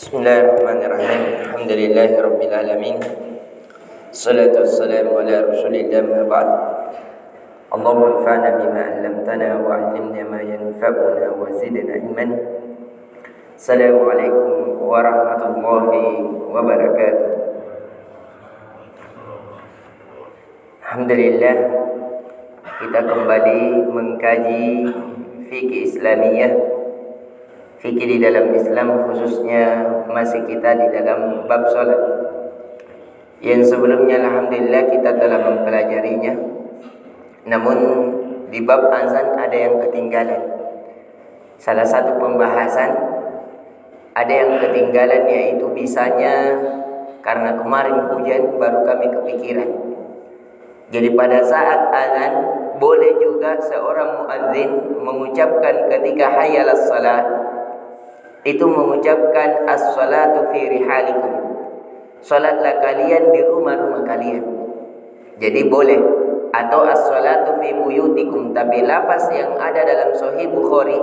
Bismillahirrahmanirrahim. Alhamdulillahirabbil alamin. Salatu wassalamu ala Rasulillah ma ba'd. Allahumma anfa'na bima 'allamtana wa 'allimna ma yanfa'una wa zidna ilman. Assalamualaikum warahmatullahi wabarakatuh. Alhamdulillah, kita kembali mengkaji fikih Islamiyah. Fikih di dalam Islam, khususnya masih kita di dalam bab salat. Yang sebelumnya alhamdulillah kita telah mempelajarinya. Namun di bab azan ada yang ketinggalan. Salah satu pembahasan ada yang ketinggalan, yaitu bisanya karena kemarin hujan baru kami kepikiran. Jadi pada saat azan boleh juga seorang muadzin mengucapkan ketika hayya 'alas shalah itu mengucapkan as-salatu fi rihalikum. Salatlah kalian di rumah-rumah kalian. Jadi boleh. Atau as-salatu fi buyutikum. Tapi lafaz yang ada dalam Sahih Bukhari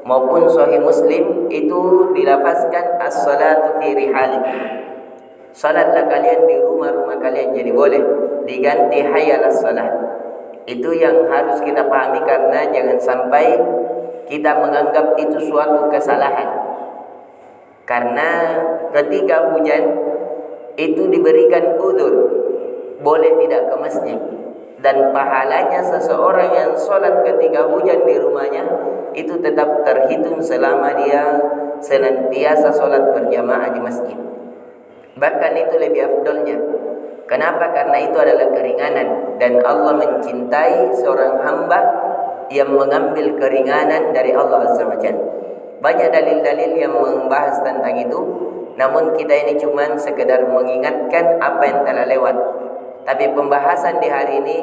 maupun Sahih Muslim itu dilafazkan as-salatu fi rihalikum. Salatlah kalian di rumah-rumah kalian. Jadi boleh diganti hayya 'alas shalah. Itu yang harus kita pahami, karena jangan sampai kita menganggap itu suatu kesalahan. Karena ketika hujan itu diberikan uzur, boleh tidak ke masjid. Dan pahalanya seseorang yang sholat ketika hujan di rumahnya itu tetap terhitung selama dia senantiasa sholat berjamaah di masjid. Bahkan itu lebih afdolnya. Kenapa? Karena itu adalah keringanan. Dan Allah mencintai seorang hamba yang mengambil keringanan dari Allah Azza wa Jalla. Banyak dalil-dalil yang membahas tentang itu. Namun kita ini cuma sekedar mengingatkan apa yang telah lewat. Tapi pembahasan di hari ini,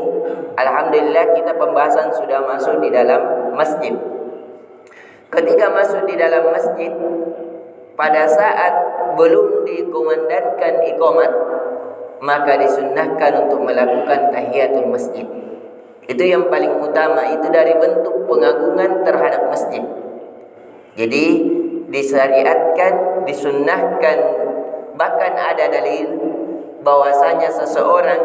alhamdulillah kita pembahasan sudah masuk di dalam masjid. Ketika masuk di dalam masjid, pada saat belum dikumandangkan iqamat, maka disunnahkan untuk melakukan tahiyatul masjid. Itu yang paling utama. Itu dari bentuk pengagungan terhadap masjid. Jadi disyariatkan, disunnahkan, bahkan ada dalil bahwasanya seseorang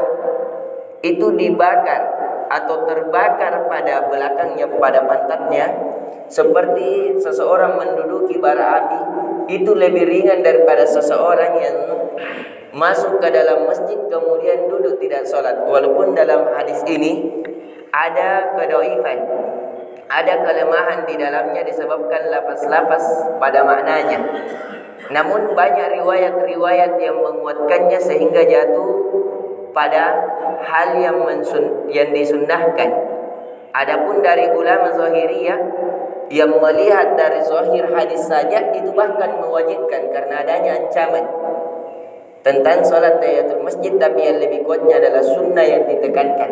itu dibakar atau terbakar pada belakangnya, pada pantatnya, seperti seseorang menduduki bara api, itu lebih ringan daripada seseorang yang masuk ke dalam masjid kemudian duduk tidak sholat. Walaupun dalam hadis ini ada kedoifan, ada kelemahan di dalamnya disebabkan lafaz-lafaz pada maknanya. Namun banyak riwayat-riwayat yang menguatkannya sehingga jatuh pada hal yang disunnahkan. Adapun dari ulama Zahiriyah yang melihat dari zahir hadis saja itu bahkan mewajibkan karena adanya ancaman tentang sholat tahiyatul masjid. Tapi yang lebih kuatnya adalah sunnah yang ditekankan.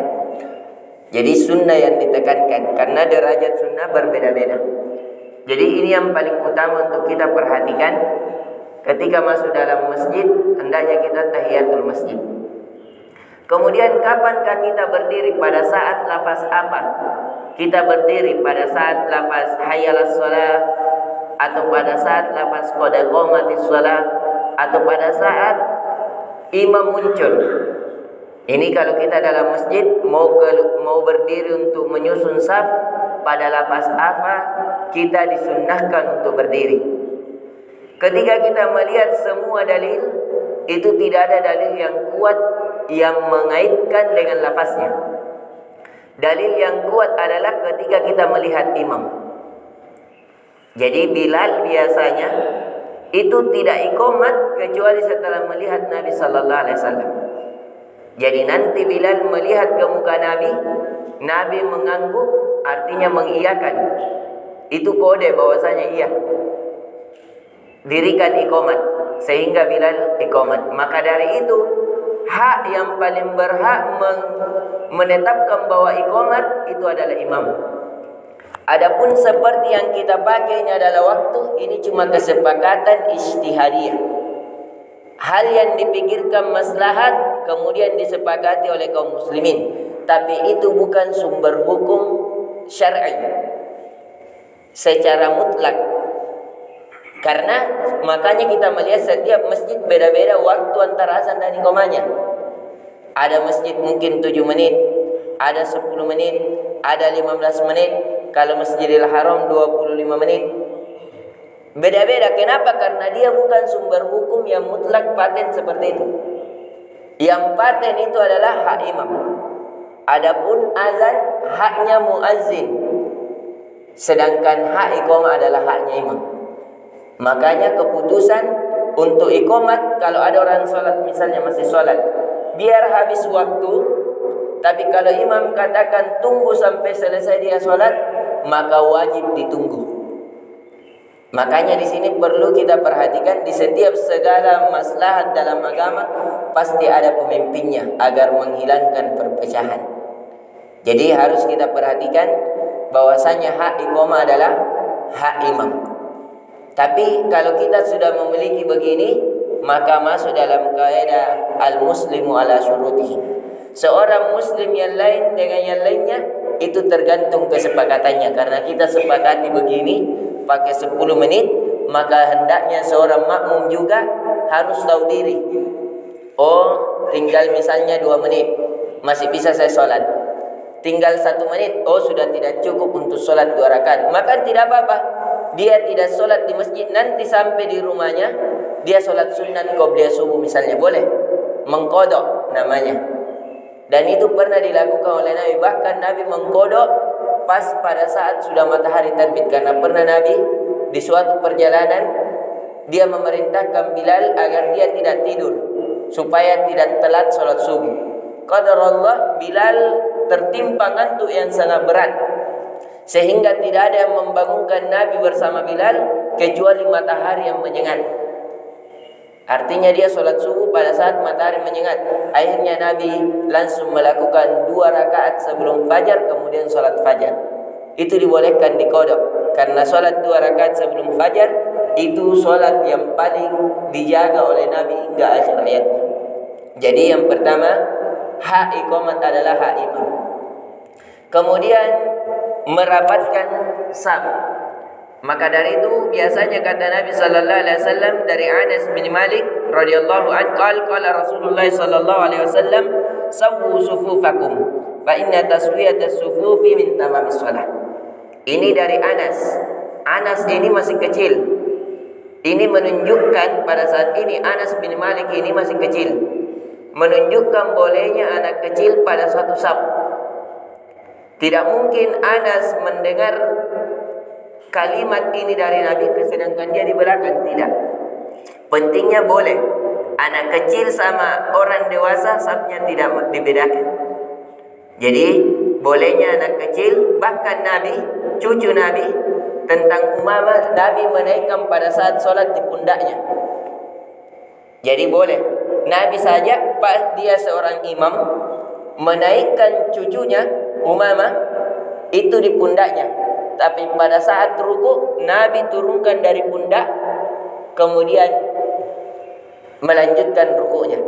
Jadi sunnah yang ditekankan, karena derajat sunnah berbeda-beda. Jadi ini yang paling utama untuk kita perhatikan. Ketika masuk dalam masjid, hendaknya kita tahiyatul masjid. Kemudian kapankah kita berdiri, pada saat lafaz apa? Kita berdiri pada saat lafaz hayya 'alas shalah, atau pada saat lafaz qad qamatis shalah, atau pada saat imam muncul. Ini kalau kita dalam masjid mau berdiri untuk menyusun saf, pada lafaz apa kita disunnahkan untuk berdiri. Ketika kita melihat semua dalil, itu tidak ada dalil yang kuat yang mengaitkan dengan lafaznya. Dalil yang kuat adalah ketika kita melihat imam. Jadi Bilal biasanya itu tidak iqamat kecuali setelah melihat Nabi sallallahu alaihi wasallam. Jadi nanti Bilal melihat ke muka Nabi, Nabi mengangguk, artinya mengiyakan. Itu kode bahwasanya iya. Dirikan iqamat, sehingga Bilal iqamat. Maka dari itu, hak yang paling berhak menetapkan bahwa iqamat itu adalah imam. Adapun seperti yang kita pakai ini adalah waktu, ini cuma kesepakatan ijtihadiyah. Hal yang dipikirkan maslahat kemudian disepakati oleh kaum muslimin, tapi itu bukan sumber hukum syar'i secara mutlak. Karena makanya kita melihat setiap masjid beda-beda waktu antara azan dan iqamahnya. Ada masjid mungkin 7 menit, ada 10 menit, ada 15 menit. Kalau Masjidil Haram 25 menit. Beda-beda. Kenapa? Karena dia bukan sumber hukum yang mutlak paten seperti itu. Yang paten itu adalah hak imam. Adapun azan haknya muazzin. Sedangkan hak iqamah adalah haknya imam. Makanya keputusan untuk iqamat, kalau ada orang sholat misalnya masih sholat, biar habis waktu. Tapi kalau imam katakan tunggu sampai selesai dia sholat, maka wajib ditunggu. Makanya di sini perlu kita perhatikan, di setiap segala maslahat dalam agama pasti ada pemimpinnya agar menghilangkan perpecahan. Jadi harus kita perhatikan bahwasanya hak iqamah adalah hak imam. Tapi kalau kita sudah memiliki begini, maka masuk dalam kaidah al-muslimu ala syurutihi. Seorang muslim yang lain dengan yang lainnya itu tergantung kesepakatannya. Karena kita sepakati begini pakai 10 menit, maka hendaknya seorang makmum juga harus tahu diri. Oh, tinggal misalnya 2 menit, masih bisa saya sholat. Tinggal 1 menit, oh sudah tidak cukup untuk sholat 2 rakaat. Maka tidak apa-apa. Dia tidak sholat di masjid, nanti sampai di rumahnya dia sholat sunat qobliyah subuh misalnya, boleh. Mengkodok namanya. Dan itu pernah dilakukan oleh Nabi. Bahkan Nabi mengkodok pas pada saat sudah matahari terbit. Karena pernah Nabi di suatu perjalanan dia memerintahkan Bilal agar dia tidak tidur supaya tidak telat sholat subuh. Qadarullah, Bilal tertimpa ngantuk yang sangat berat, sehingga tidak ada yang membangunkan Nabi bersama Bilal kecuali matahari yang menyengat. Artinya dia sholat subuh pada saat matahari menyengat. Akhirnya Nabi langsung melakukan 2 rakaat sebelum fajar, kemudian sholat fajar. Itu dibolehkan dikodok, karena sholat 2 rakaat sebelum fajar itu sholat yang paling dijaga oleh Nabi hingga akhir hayatnya. Jadi yang pertama, hak iqamat adalah hak imam. Kemudian merapatkan saf. Maka dari itu biasanya kata Nabi sallallahu alaihi wasallam dari Anas bin Malik radhiyallahu anhu, qala Rasulullah sallallahu alaihi wasallam, "Sawwu sufufakum fa inna taswiyatas sufufi min tamamis shalah." Ini dari Anas. Anas ini masih kecil. Ini menunjukkan pada saat ini Anas bin Malik ini masih kecil. Menunjukkan bolehnya anak kecil pada satu saf. Tidak mungkin Anas mendengar kalimat ini dari Nabi sedangkan dia di belakang, tidak. Pentingnya boleh. Anak kecil sama orang dewasa safnya tidak dibedakan. Jadi bolehnya anak kecil, bahkan Nabi, cucu Nabi, tentang Umamah, Nabi menaikkan pada saat sholat di pundaknya. Jadi boleh. Nabi saja pas dia seorang imam menaikkan cucunya Umamah itu di pundaknya. Tapi pada saat ruku Nabi turunkan dari pundak, kemudian melanjutkan rukunya.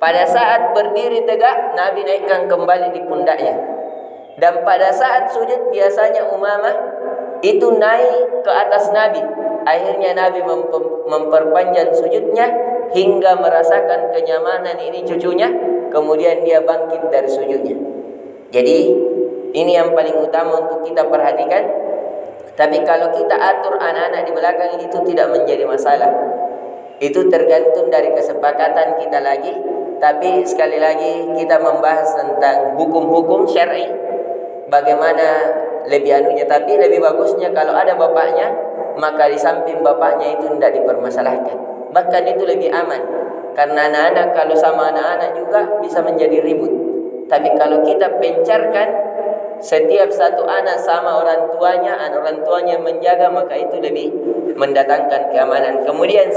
Pada saat berdiri tegak Nabi naikkan kembali di pundaknya. Dan pada saat sujud biasanya Umamah itu naik ke atas Nabi. Akhirnya Nabi memperpanjang sujudnya hingga merasakan kenyamanan ini cucunya, kemudian dia bangkit dari sujudnya. Jadi ini yang paling utama untuk kita perhatikan. Tapi kalau kita atur anak-anak di belakang itu tidak menjadi masalah. Itu tergantung dari kesepakatan kita lagi. Tapi sekali lagi kita membahas tentang hukum-hukum syar'i, bagaimana lebih anunya. Tapi lebih bagusnya kalau ada bapaknya, maka di samping bapaknya itu tidak dipermasalahkan. Bahkan itu lebih aman. Karena anak-anak kalau sama anak-anak juga bisa menjadi ribut. Tapi kalau kita pencarkan setiap satu anak sama orang tuanya menjaga, maka itu lebih mendatangkan keamanan. Kemudian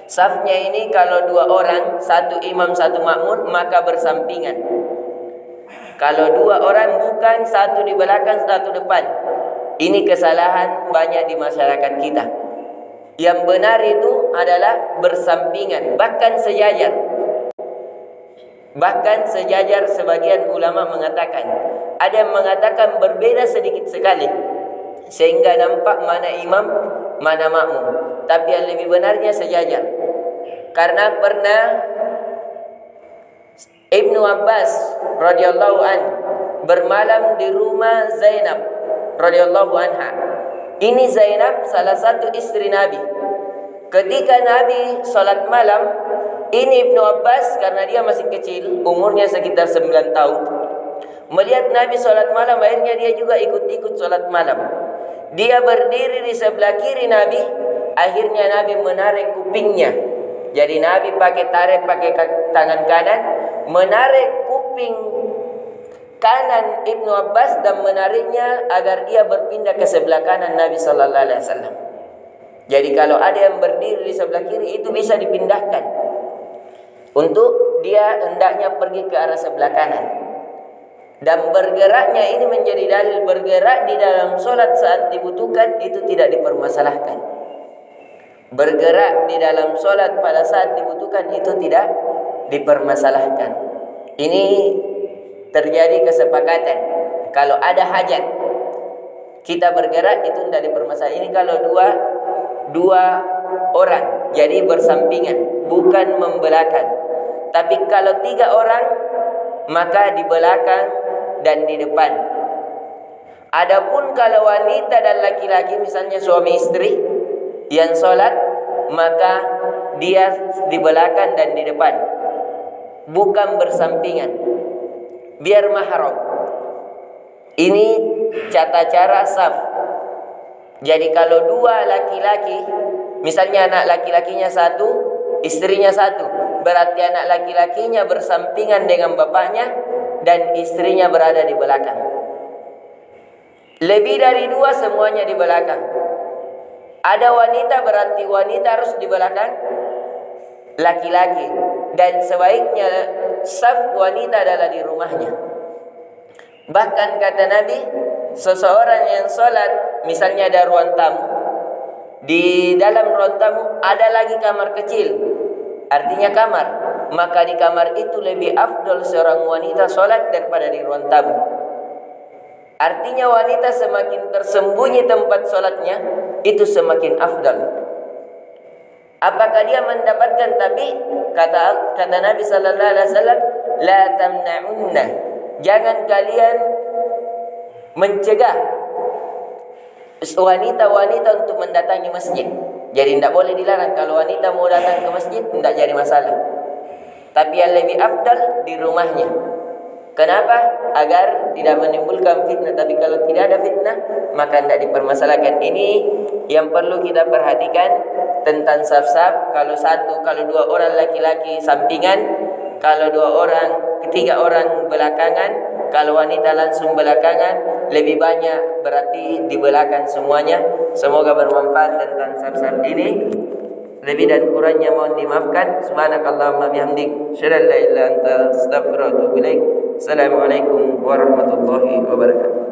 safnya ini kalau 2 orang, 1 imam 1 makmum, maka bersampingan. Kalau 2 orang bukan, 1 di belakang 1 depan. Ini kesalahan banyak di masyarakat kita. Yang benar itu adalah bersampingan, bahkan sejajar. Bahkan sejajar, sebagian ulama mengatakan. Ada yang mengatakan berbeda sedikit sekali, sehingga nampak mana imam, mana makmum. Tapi yang lebih benarnya sejajar. Karena pernah Ibnu Abbas radhiyallahu an bermalam di rumah Zainab radhiyallahu anha. Ini Zainab salah satu istri Nabi. Ketika Nabi salat malam, ini Ibnu Abbas karena dia masih kecil, umurnya sekitar 9 tahun. Melihat Nabi salat malam, akhirnya dia juga ikut-ikut salat malam. Dia berdiri di sebelah kiri Nabi, akhirnya Nabi menarik kupingnya. Jadi Nabi pakai tangan kanan, menarik kuping kanan Ibnu Abbas dan menariknya agar dia berpindah ke sebelah kanan Nabi sallallahu alaihi wasallam. Jadi kalau ada yang berdiri di sebelah kiri itu bisa dipindahkan untuk dia hendaknya pergi ke arah sebelah kanan. Dan bergeraknya ini menjadi dalil bergerak di dalam solat saat dibutuhkan itu tidak dipermasalahkan. Bergerak di dalam solat pada saat dibutuhkan itu tidak dipermasalahkan. Ini terjadi kesepakatan. Kalau ada hajat kita bergerak itu tidak dipermasalahkan. Ini kalau dua orang jadi bersampingan, bukan membelakang. Tapi kalau 3 orang maka di belakang dan di depan. Adapun kalau wanita dan laki-laki, misalnya suami istri yang sholat, maka dia di belakang dan di depan, bukan bersampingan, biar mahram. Ini tata cara saf. Jadi kalau 2 laki-laki, misalnya anak laki-lakinya 1, istrinya 1, berarti anak laki-lakinya bersampingan dengan bapaknya dan istrinya berada di belakang. Lebih dari 2 semuanya di belakang. Ada wanita berarti wanita harus di belakang laki-laki. Dan sebaiknya saf wanita adalah di rumahnya. Bahkan kata Nabi, seseorang yang sholat, misalnya ada ruang tamu, di dalam ruang tamu ada lagi kamar kecil, artinya kamar, maka di kamar itu lebih afdol seorang wanita sholat daripada di ruang tamu. Artinya wanita semakin tersembunyi tempat sholatnya, itu semakin afdal. Apakah dia mendapatkan? Tapi kata Nabi sallallahu alaihi wasallam, la tamna'unna, jangan kalian mencegah wanita-wanita untuk mendatangi masjid. Jadi tidak boleh dilarang. Kalau wanita mau datang ke masjid tidak jadi masalah. Tapi yang lebih afdal di rumahnya. Kenapa? Agar tidak menimbulkan fitnah. Tapi kalau tidak ada fitnah, maka tidak dipermasalahkan. Ini yang perlu kita perhatikan tentang saf-saf. Kalau 2 orang laki-laki sampingan, kalau 3 orang belakangan, kalau wanita langsung belakangan, lebih banyak berarti di belakang semuanya. Semoga bermanfaat tentang saf-saf ini. Lebih dan kurangnya mohon dimaafkan. Subhanakallahumma bihamdik, asyhadu an la ilaha illa anta, astaghfiruka wa atubu ilaik. Assalamualaikum warahmatullahi wabarakatuh.